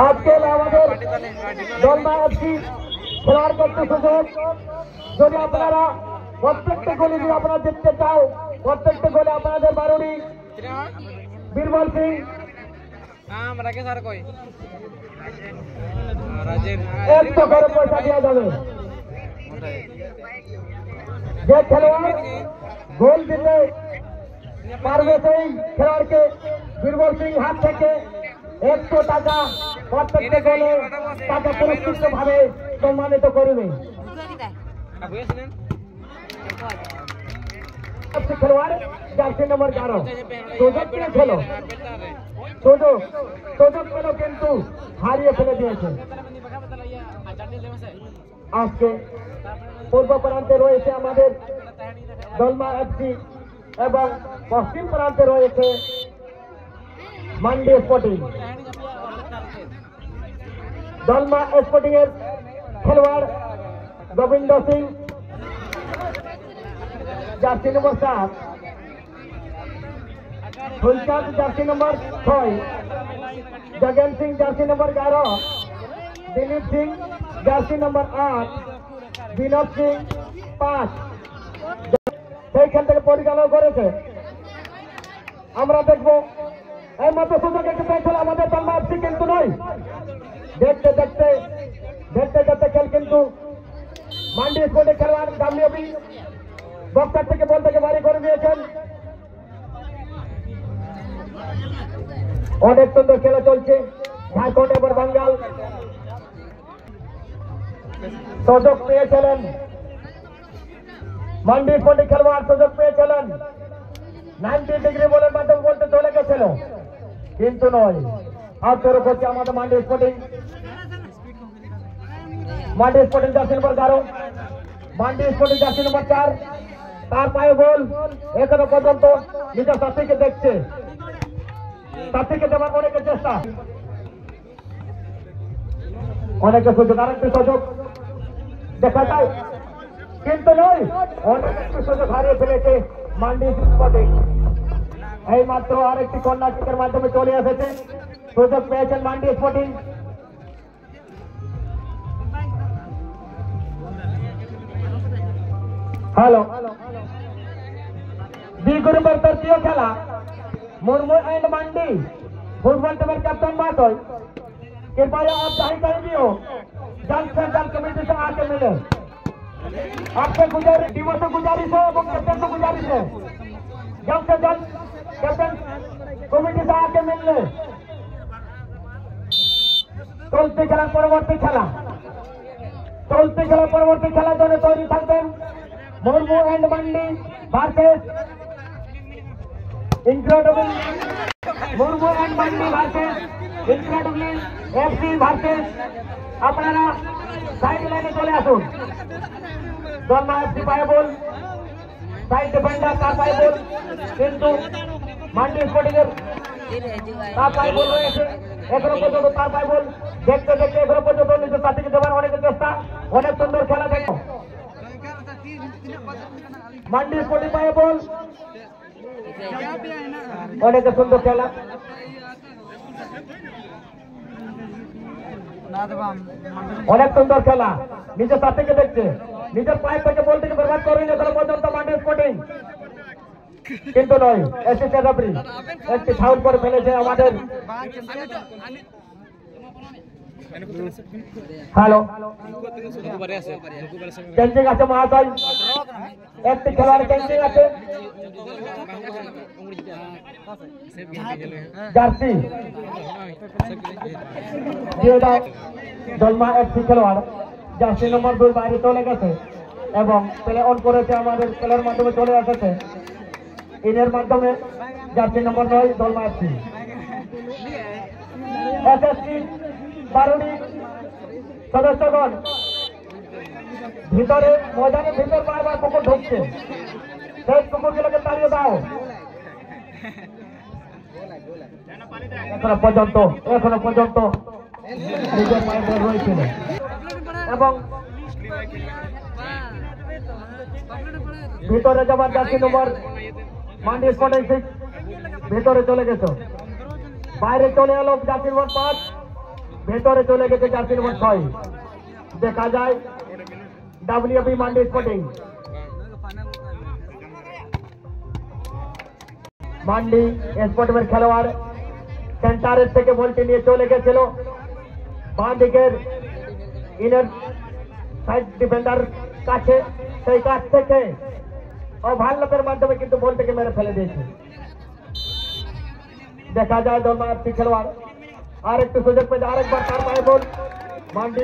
আজকে আমাদের দলমা এফসি খেলার করতে সুযোগ। যদি আপনারা প্রত্যেকটা গোলে যদি আপনারা জিততে চাও, প্রত্যেকটা গোলে আপনাদের বারুণী বীরবল সিং একশো করে পয়সা দেওয়া যাবে। যে খেলোয়াড় গোল দিতে পারবে সেই খেলোয়াড়কে বীরবল সিং হাত থেকে 100 টাকা প্রত্যেকটা গোলে তাকে পুরস্কৃত ভাবে সম্মানিত করবে। খেলোয়াড় জার্সি নম্বর 11 সুযোগ পেয়েছিল, সুযোগ পেল কিন্তু হারিয়ে ফেলে দিয়েছে। আজকে পূর্ব প্রান্তে রয়েছে আমাদের দলমা এফসি এবং পশ্চিম প্রান্তে রয়েছে মান্ডি স্পোর্টিং। দলমা স্পোর্টিং এর খেলোয়াড় Gobinda Singh jersey number 7, Phulchand jersey number 6, Jagan Singh jersey number 11, Dilip Singh jersey number 8, Vinod Singh 5 সেইখান থেকে পরিচালনা করেছে। আমরা দেখবো এই মতো সুযোগ একটু পেয়েছিল আমাদের দলমা এফসি, কিন্তু নয়। দেখতে দেখতে খেল কিন্তু মান্ডি স্পোর্টের খেলোয়াড় গামলিয়াবি বক্সার থেকে বল থেকে বাড়ি করে দিয়েছেন। অনেক সুন্দর খেলা চলছে ঝাড়খণ্ড এবং বাঙ্গাল। সুযোগ পেয়েছিলেন মান্ডি স্পোর্টিং খেলোয়াড়, সুযোগ পেয়েছিলেন 90 ডিগ্রি বলের মাধ্যমে বলতে চলে গেছিল, কিন্তু নয়। আর শুরু করছে আমাদের মান্ডি স্পোর্টিং জার্সি নম্বর 11, মান্ডি স্পোর্টিং জার্সি নম্বর 4, তার পায়ে বল এখনো পর্যন্ত নিজের সাথীকে দেখছে, সাথীকে দেওয়ার অনেকের চেষ্টা, অনেকের সুযোগ, আরেকটি সুযোগ দেখা যায় কিন্তু নয়। অনেক সুযোগ হারিয়ে ফেলেছে মান্ডি স্পোর্টিং। এই মাত্র আরেকটি কর্নার কিকের মাধ্যমে চলে এসেছে, সুযোগ পেয়েছেন মান্ডি স্পোর্টিং। হ্যালো, বি গ্রুপের তৃতীয় খেলা Murmu and Mandi football team captain बात हो, कृपया आप जानकारी हो जल्द से जल्द कमेटी से आके मिले। आपसे गुजारिश, टीमों से गुजारिश है और कैप्टन से गुजारिश है, जल्द से जल्द कैप्टन कमेटी से आके मिलने। चलते खेला परवर्ती खेला जन तैरी थकबें Murmu and Mandi versus incredible Murmu and Mandi versus incredible FC versus. আপনারা সাইড লাইনে চলে আসুন। দলমা এফসি পায়ে বল, সাইড ডিফেন্ডার তার পায়ে বল, কিন্তু মান্ডি স্পোর্টিং এর তার পায়ে বল রয়েছে এখনো পর্যন্ত, তার পায়ে বল দেখতে এখনো পর্যন্ত নিজের সাথীকে দেওয়ার অনেকের চেষ্টা। অনেক সুন্দর খেলা দেখো, মান্ডি স্পোর্টিং পায়ে বল, অনেক সুন্দর খেলা। অনেক সুন্দর খেলা, নিজের সাথীকে দেখছে, নিজের পায়ের থেকে বলটিকে বরবাদ করেন এখনো পর্যন্ত মান্ডি স্পোর্টিং, কিন্তু নয়। এসেছে রাবরি, একটি ফাউল করে ফেলেছে আমাদের। হ্যালো, চেঞ্জিং আছে মহাশয়, একটি খেলোয়াড় চেঞ্জিং আছে জার্সি দিয়ে দাও। দলমা এফসি খেলোয়াড় জার্সি নম্বর 2 বাইরে চলে গেছে এবং প্লে অন করেছে আমাদের প্লেয়ার মাধ্যমে চলে এসেছে, ইনের মাধ্যমে জার্সি নম্বর 9 দলমা এফসি। এসএসসি বারুণী সদস্যগণ ভিতরে ময়দানের ভিতর বারবার কুকুর ঢুকছে, সেই কুকুরগুলোকে তাড়িয়ে দাও। এখনো পর্যন্ত নিজের পায়ে বল রয়েছিল এবং ভিতরে যাবার জার্সি নম্বর মান্ডি স্পোর্টিং ভেতরে চলে গেছে, বাইরে চলে এলো জার্সি নম্বর 5, ভেতরে চলে গেছে জার্সি নম্বর 6। দেখা যায় ডাব্লিউপি মান্ডি স্পোর্টিং, মান্ডি স্পোর্টিংয়ের খেলোয়াড় সেন্টারের থেকে বলটি নিয়ে চলে গেছিল বাঁ দিকের ইনার সাইড ডিফেন্ডার কাছে, সেই কাছ থেকে ওভারল্যাপের মাধ্যমে কিন্তু বলটিকে মেরে ফেলে দিয়েছে। দেখা যায় দলমায়াপ্তি খেলোয়াড় আর একটু সুযোগ পেয়েছে, আরেকবার তার পায়ে বল মান্ডি